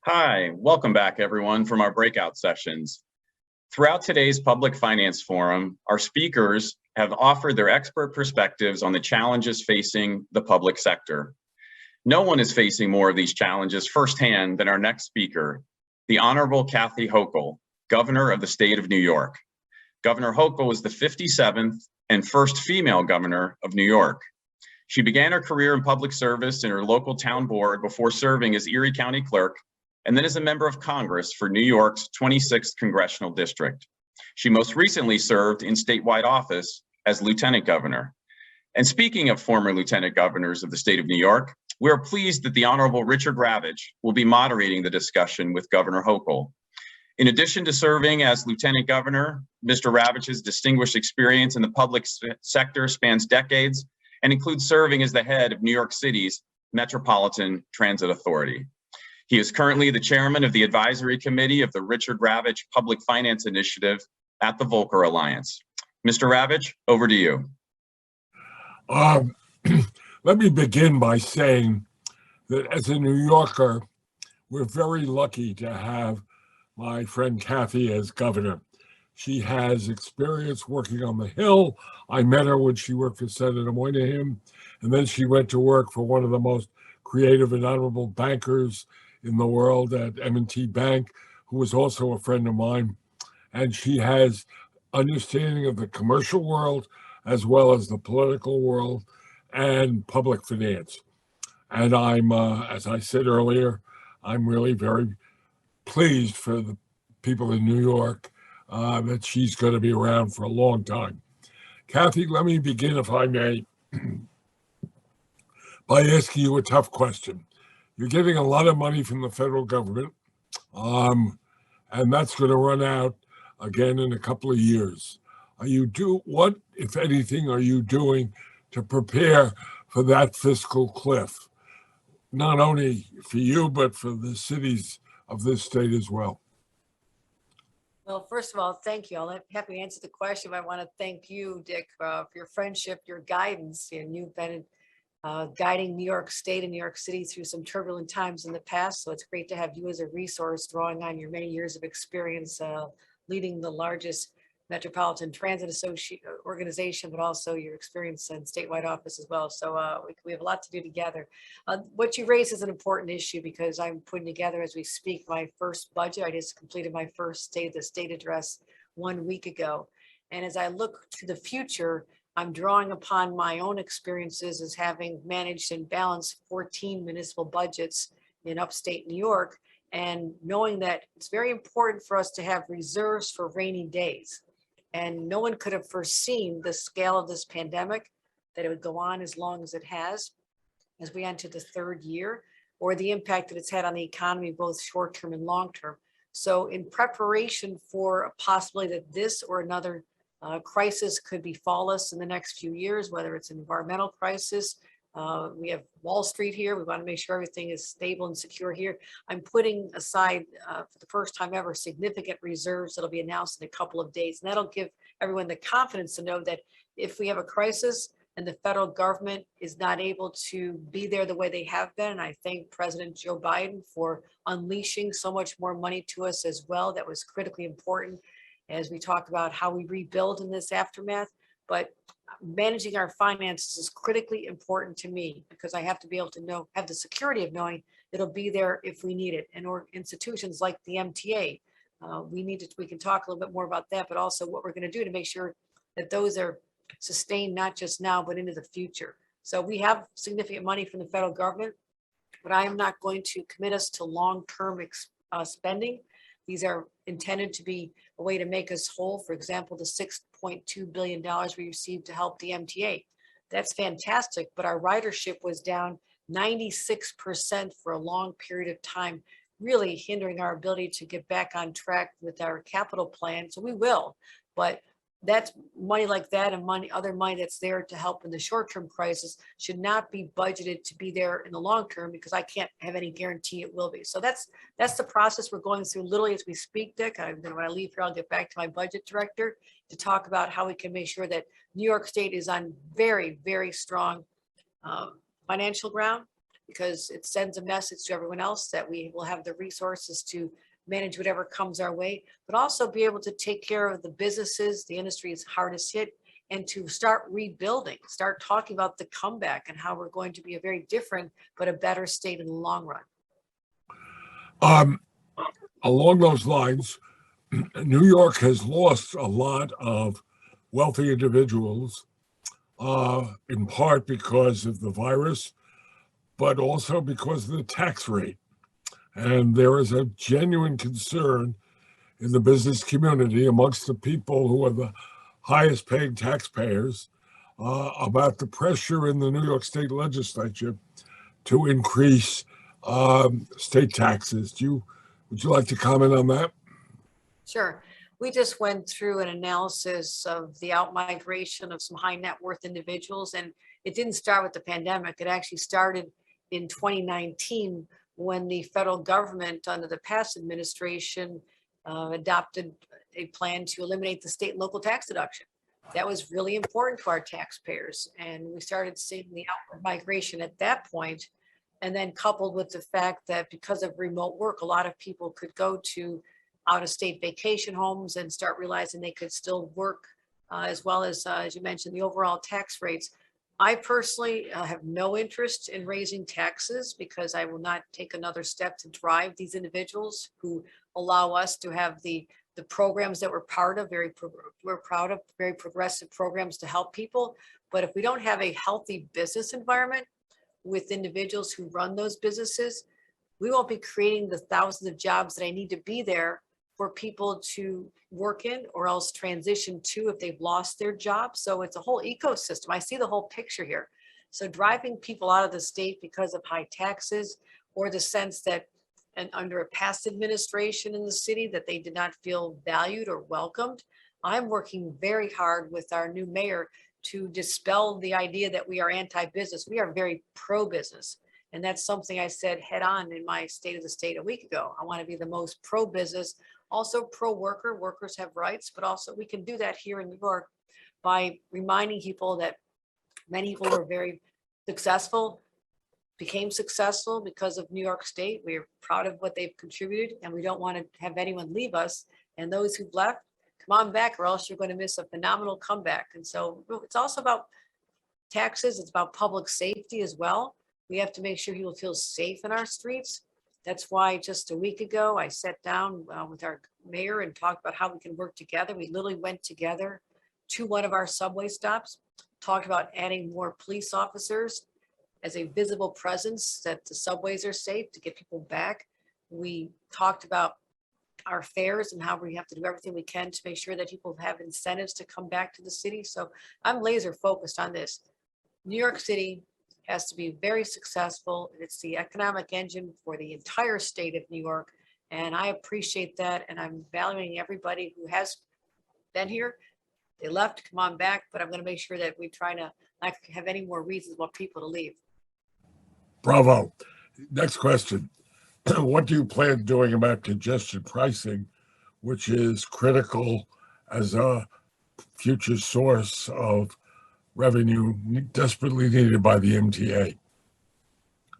Hi, welcome back everyone from our breakout sessions. Throughout today's Public Finance Forum, our speakers have offered their expert perspectives on the challenges facing the public sector. No one is facing more of these challenges firsthand than our next speaker, the Honorable Kathy Hochul, Governor of the State of New York. Governor Hochul was the 57th and first female governor of New York. She began her career in public service in her local town board before serving as Erie County Clerk and then as a member of Congress for New York's 26th Congressional District. She most recently served in statewide office as Lieutenant Governor. And speaking of former Lieutenant Governors of the state of New York, we are pleased that the Honorable Richard Ravitch will be moderating the discussion with Governor Hochul. In addition to serving as Lieutenant Governor, Mr. Ravitch's distinguished experience in the public sector spans decades and includes serving as the head of New York City's Metropolitan Transit Authority. He is currently the chairman of the advisory committee of the Richard Ravitch Public Finance Initiative at the Volcker Alliance. Mr. Ravitch, over to you. Let me begin by saying that as a New Yorker, we're very lucky to have my friend Kathy as governor. She has experience working on the Hill. I met her when she worked for Senator Moynihan, and then she went to work for one of the most creative and honorable bankers in the world at M&T Bank, who was also a friend of mine. And she has understanding of the commercial world as well as the political world and public finance. And I'm, as I said earlier, I'm really very pleased for the people in New York that she's going to be around for a long time. Kathy, let me begin, if I may, by asking you a tough question. You're getting a lot of money from the federal government, and that's going to run out again in a couple of years. What, if anything, are you doing to prepare for that fiscal cliff, not only for you, but for the cities of this state as well? Well, first of all, thank you. I'll happy to answer the question, but I want to thank you, Dick, for your friendship, your guidance, and you've been guiding New York State and New York City through some turbulent times in the past. So it's great to have you as a resource, drawing on your many years of experience leading the largest metropolitan transit organization, but also your experience in statewide office as well. So we have a lot to do together. What you raised is an important issue because I'm putting together as we speak my first budget. I just completed my first State of the State address 1 week ago. And as I look to the future, I'm drawing upon my own experiences as having managed and balanced 14 municipal budgets in upstate New York, and knowing that it's very important for us to have reserves for rainy days. And no one could have foreseen the scale of this pandemic, that it would go on as long as it has, as we enter the third year, or the impact that it's had on the economy, both short-term and long-term. So in preparation for a possibility that this or another crisis could befall us in the next few years, whether it's an environmental crisis. We have Wall Street here. We want to make sure everything is stable and secure here. I'm putting aside for the first time ever significant reserves that'll be announced in a couple of days. And that'll give everyone the confidence to know that if we have a crisis and the federal government is not able to be there the way they have been, and I thank President Joe Biden for unleashing so much more money to us as well. That was critically important as we talk about how we rebuild in this aftermath. But managing our finances is critically important to me because I have to be able to have the security of knowing it'll be there if we need it. And institutions like the MTA, we can talk a little bit more about that, but also what we're going to do to make sure that those are sustained, not just now, but into the future. So we have significant money from the federal government, but I am not going to commit us to long-term spending. These are intended to be a way to make us whole. For example, the $6.2 billion we received to help the MTA. That's fantastic, but our ridership was down 96% for a long period of time, really hindering our ability to get back on track with our capital plan. So we will, but that's money like that and other money that's there to help in the short-term crisis should not be budgeted to be there in the long term, because I can't have any guarantee it will be. So that's the process we're going through literally as we speak, Dick. Then when I leave here, I'll get back to my budget director to talk about how we can make sure that New York State is on very, very strong financial ground, because it sends a message to everyone else that we will have the resources to manage whatever comes our way, but also be able to take care of the businesses, the industry is hardest hit, and to start rebuilding, start talking about the comeback and how we're going to be a very different, but a better state in the long run. Along those lines, New York has lost a lot of wealthy individuals, in part because of the virus, but also because of the tax rate. And there is a genuine concern in the business community amongst the people who are the highest paying taxpayers about the pressure in the New York State legislature to increase state taxes. Would you like to comment on that? Sure. We just went through an analysis of the outmigration of some high net worth individuals, and it didn't start with the pandemic. It actually started in 2019 when the federal government under the past administration adopted a plan to eliminate the state and local tax deduction. That was really important to our taxpayers. And we started seeing the outward migration at that point. And then coupled with the fact that because of remote work, a lot of people could go to out-of-state vacation homes and start realizing they could still work, as well as you mentioned, the overall tax rates. I personally have no interest in raising taxes because I will not take another step to drive these individuals who allow us to have the programs that we're part of, we're proud of, very progressive programs to help people. But if we don't have a healthy business environment with individuals who run those businesses, we won't be creating the thousands of jobs that I need to be there for people to work in or else transition to if they've lost their job. So it's a whole ecosystem. I see the whole picture here. So driving people out of the state because of high taxes, or the sense that and under a past administration in the city that they did not feel valued or welcomed. I'm working very hard with our new mayor to dispel the idea that we are anti-business. We are very pro-business. And that's something I said head on in my State of the State a week ago. I want to be the most pro-business, also pro-worker. Workers have rights, but also we can do that here in New York by reminding people that many people were very successful, became successful because of New York State. We're proud of what they've contributed, and we don't want to have anyone leave us. And those who've left, come on back, or else you're going to miss a phenomenal comeback. And so it's also about taxes. It's about public safety as well. We have to make sure people feel safe in our streets. That's why just a week ago, I sat down with our mayor and talked about how we can work together. We literally went together to one of our subway stops, talked about adding more police officers as a visible presence, that the subways are safe to get people back. We talked about our fares and how we have to do everything we can to make sure that people have incentives to come back to the city. So I'm laser focused on this. New York City has to be very successful. It's the economic engine for the entire state of New York. And I appreciate that. And I'm valuing everybody who has been here. They left, come on back, but I'm going to make sure that we try to not have any more reasons for people to leave. Bravo. Next question. What do you plan doing about congestion pricing, which is critical as a future source of revenue desperately needed by the MTA?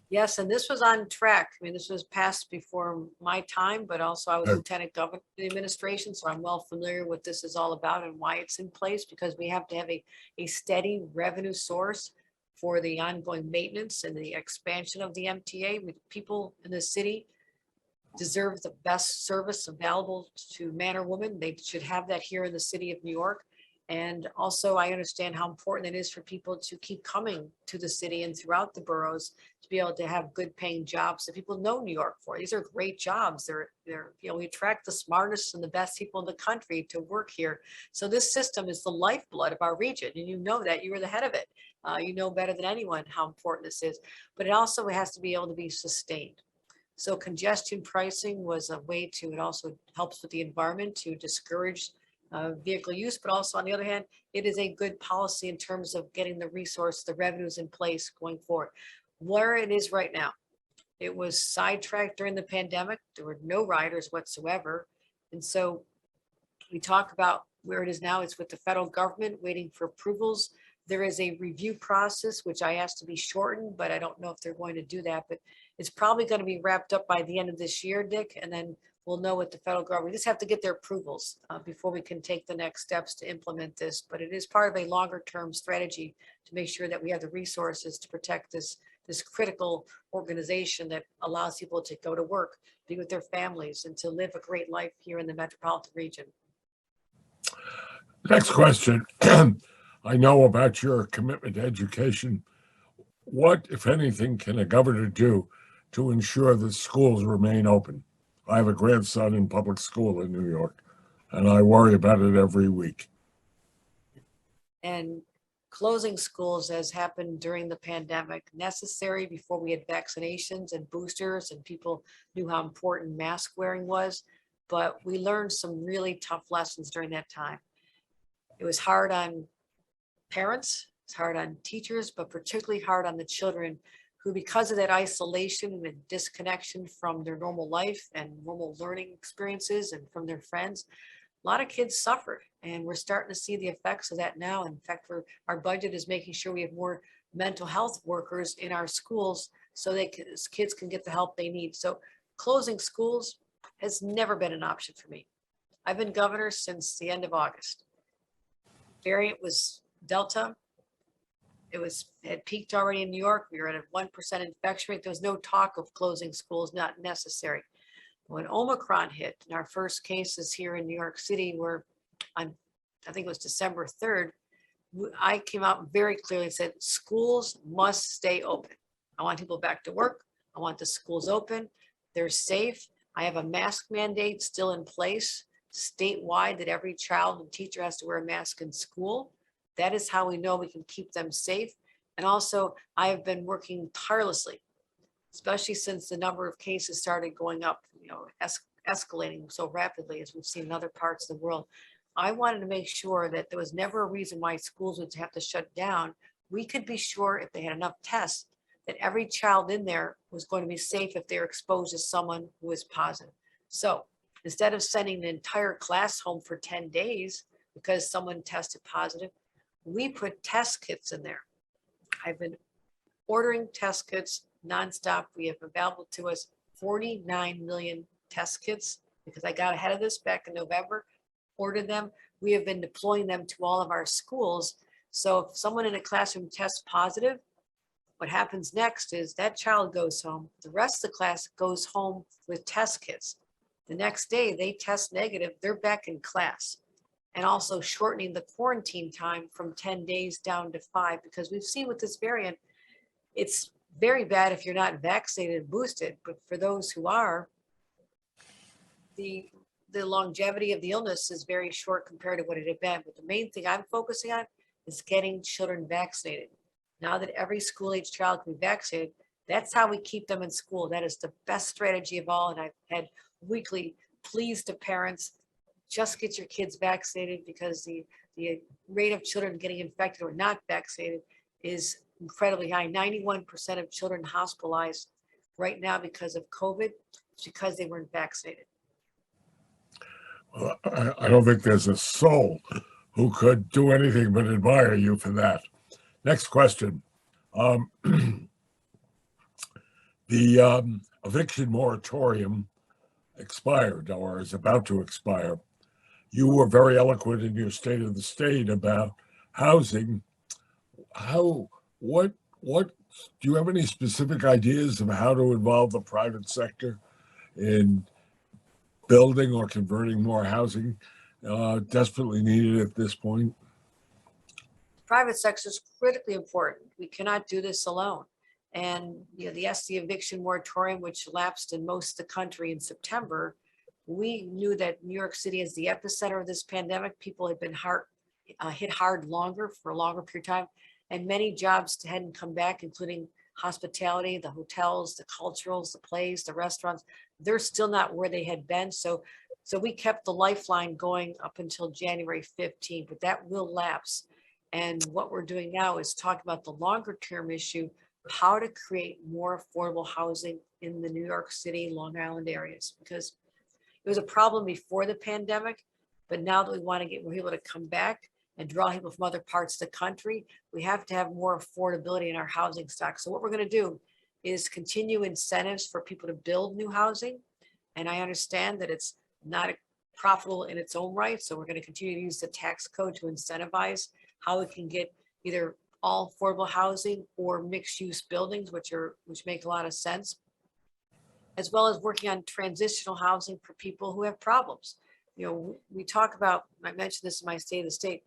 Yes, and this was on track. I mean, this was passed before my time, but also I was Lieutenant Governor of the administration, so I'm well familiar with what this is all about and why it's in place, because we have to have a steady revenue source for the ongoing maintenance and the expansion of the MTA. People in the city deserve the best service available to man or woman. They should have that here in the city of New York. And also, I understand how important it is for people to keep coming to the city and throughout the boroughs to be able to have good paying jobs that people know New York for. These are great jobs. They're we attract the smartest and the best people in the country to work here. So this system is the lifeblood of our region. And you know that, you were the head of it. You know better than anyone how important this is, but it also has to be able to be sustained. So congestion pricing was a way to, it also helps with the environment to discourage vehicle use, but also on the other hand, it is a good policy in terms of getting the resource, the revenues in place going forward. Where it is right now, it was sidetracked during the pandemic. There were no riders whatsoever. And so we talk about where it is now. It's with the federal government waiting for approvals There is a review process, which I asked to be shortened, but I don't know if they're going to do that. But it's probably going to be wrapped up by the end of this year, Dick, and then we'll know what the federal government, we just have to get their approvals before we can take the next steps to implement this. But it is part of a longer term strategy to make sure that we have the resources to protect this critical organization that allows people to go to work, be with their families, and to live a great life here in the metropolitan region. Next question. I know about your commitment to education. What, if anything, can a governor do to ensure that schools remain open? I have a grandson in public school in New York, and I worry about it every week. And closing schools has happened during the pandemic, necessary before we had vaccinations and boosters and people knew how important mask wearing was. But we learned some really tough lessons during that time. It was hard on parents, it's hard on teachers, but particularly hard on the children who, because of that isolation and the disconnection from their normal life and normal learning experiences and from their friends, a lot of kids suffered. And we're starting to see the effects of that now. In fact, our budget is making sure we have more mental health workers in our schools so kids can get the help they need. So closing schools has never been an option for me. I've been governor since the end of August. Variant was Delta. It had peaked already in New York. We were at a 1% infection rate. There was no talk of closing schools, not necessary. When Omicron hit, and our first cases here in New York City were on, I think it was December 3rd, I came out very clearly and said, schools must stay open. I want people back to work. I want the schools open. They're safe. I have a mask mandate still in place statewide that every child and teacher has to wear a mask in school. That is how we know we can keep them safe. And also, I have been working tirelessly, especially since the number of cases started going up, escalating so rapidly as we've seen in other parts of the world. I wanted to make sure that there was never a reason why schools would have to shut down. We could be sure if they had enough tests that every child in there was going to be safe if they're exposed to someone who is positive. So instead of sending the entire class home for 10 days because someone tested positive, we put test kits in there. I've been ordering test kits nonstop. We have available to us 49 million test kits because I got ahead of this back in November, ordered them. We have been deploying them to all of our schools. So if someone in a classroom tests positive, what happens next is that child goes home. The rest of the class goes home with test kits. The next day they test negative, they're back in class. And also shortening the quarantine time from 10 days down to 5, because we've seen with this variant, it's very bad if you're not vaccinated and boosted, but for those who are, the longevity of the illness is very short compared to what it had been. But the main thing I'm focusing on is getting children vaccinated. Now that every school-age child can be vaccinated, that's how we keep them in school. That is the best strategy of all. And I've had weekly pleas to parents, just get your kids vaccinated, because the rate of children getting infected or not vaccinated is incredibly high. 91% of children hospitalized right now because of COVID is because they weren't vaccinated. Well, I don't think there's a soul who could do anything but admire you for that. Next question. The eviction moratorium expired or is about to expire. You were very eloquent in your State of the State about housing. What do you have any specific ideas of how to involve the private sector in building or converting more housing desperately needed at this point? Private sector is critically important. We cannot do this alone. And the eviction moratorium, which lapsed in most of the country in September, we knew that New York City is the epicenter of this pandemic. People had been hit hard longer for a longer period of time, and many jobs hadn't come back, including hospitality, the hotels, the culturals, the plays, the restaurants. They're still not where they had been. So we kept the lifeline going up until January 15th, but that will lapse. And what we're doing now is talking about the longer term issue, how to create more affordable housing in the New York City, Long Island areas, because it was a problem before the pandemic, but now that we're able to come back and draw people from other parts of the country, we have to have more affordability in our housing stock. So what we're going to do is continue incentives for people to build new housing. And I understand that it's not profitable in its own right. So we're going to continue to use the tax code to incentivize how we can get either all affordable housing or mixed use buildings, which make a lot of sense, as well as working on transitional housing for people who have problems. You know, we talk about, I mentioned this in my State of the State,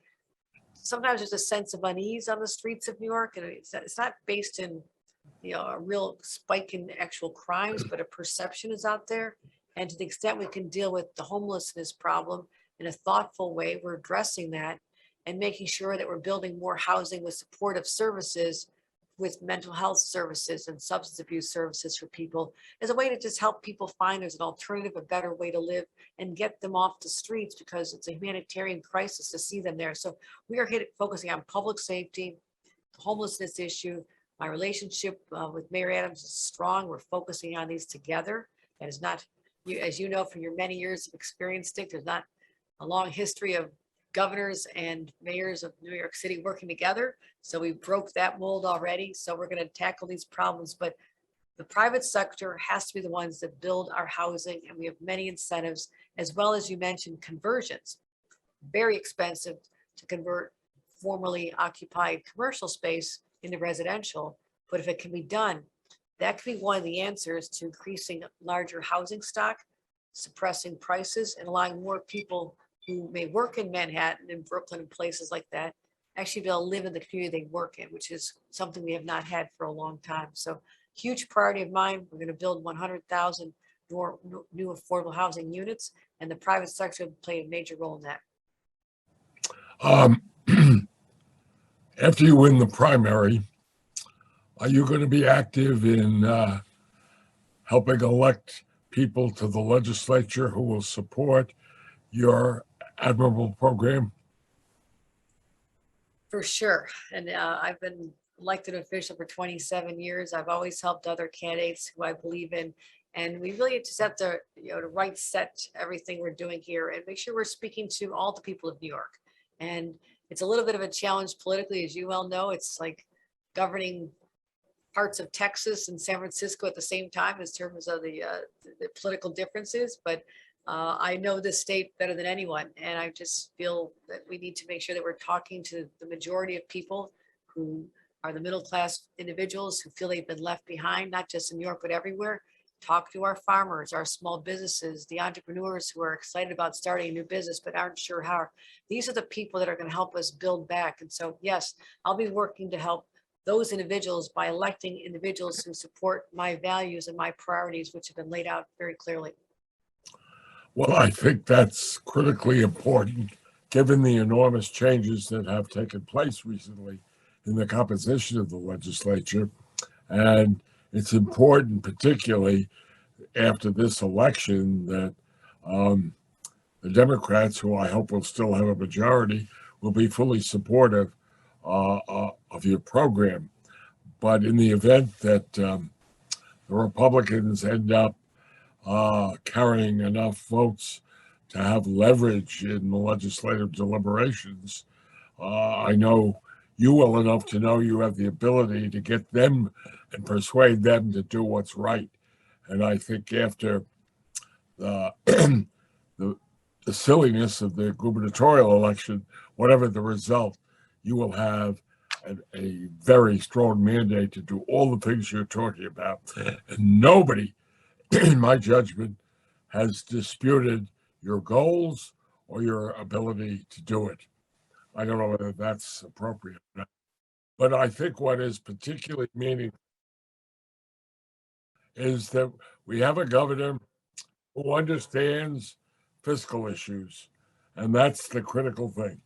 sometimes there's a sense of unease on the streets of New York, and it's not based in, you know, a real spike in actual crimes, but a perception is out there. And to the extent we can deal with the homelessness problem in a thoughtful way, we're addressing that and making sure that we're building more housing with supportive services, with mental health services and substance abuse services for people, as a way to just help people find there's an alternative, a better way to live, and get them off the streets, because it's a humanitarian crisis to see them there. So we are focusing on public safety, the homelessness issue. My relationship with Mayor Adams is strong. We're focusing on these together. And it's not, as you know, from your many years of experience, Dick, there's not a long history of governors and mayors of New York City working together. So we broke that mold already. So we're going to tackle these problems, but the private sector has to be the ones that build our housing. And we have many incentives, as well as you mentioned, conversions. Very expensive to convert formerly occupied commercial space into residential. But if it can be done, that could be one of the answers to increasing larger housing stock, suppressing prices, and allowing more people who may work in Manhattan and Brooklyn and places like that actually be able to live in the community they work in, which is something we have not had for a long time. So huge priority of mine. We're going to build 100,000 more new affordable housing units, and the private sector will play a major role in that. After you win the primary, are you going to be active in helping elect people to the legislature who will support your admirable program? For sure. And I've been elected official for 27 years. I've always helped other candidates who I believe in. And we really just have to, to right set everything we're doing here and make sure we're speaking to all the people of New York. And it's a little bit of a challenge politically, as you well know. It's like governing parts of Texas and San Francisco at the same time in terms of the political differences. But I know this state better than anyone. And I just feel that we need to make sure that we're talking to the majority of people who are the middle-class individuals who feel they've been left behind, not just in New York, but everywhere. Talk to our farmers, our small businesses, the entrepreneurs who are excited about starting a new business, but aren't sure how. These are the people that are going to help us build back. And so, yes, I'll be working to help those individuals by electing individuals who support my values and my priorities, which have been laid out very clearly. Well, I think that's critically important, given the enormous changes that have taken place recently in the composition of the legislature. And it's important, particularly after this election, that the Democrats, who I hope will still have a majority, will be fully supportive of your program. But in the event that the Republicans end up carrying enough votes to have leverage in the legislative deliberations, I know you well enough to know you have the ability to get them and persuade them to do what's right. And I think after the the silliness of the gubernatorial election, whatever the result, you will have a very strong mandate to do all the things you're talking about. And nobody, in my judgment, has disputed your goals or your ability to do it. I don't know whether that's appropriate, but I think what is particularly meaningful is that we have a governor who understands fiscal issues, and that's the critical thing.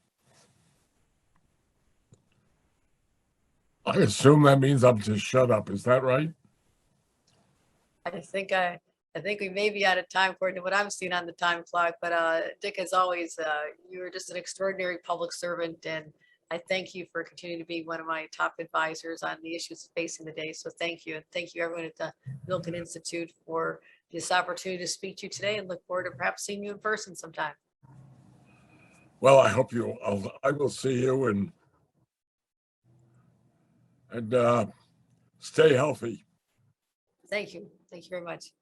I assume that means I'm to shut up. Is that right? I think we may be out of time according to what I'm seeing on the time clock, but Dick, as always, you are just an extraordinary public servant, and I thank you for continuing to be one of my top advisors on the issues facing the day. So thank you. And thank you everyone at the Milken Institute for this opportunity to speak to you today, and look forward to perhaps seeing you in person sometime. Well, I hope I will see you and stay healthy. Thank you. Thank you very much.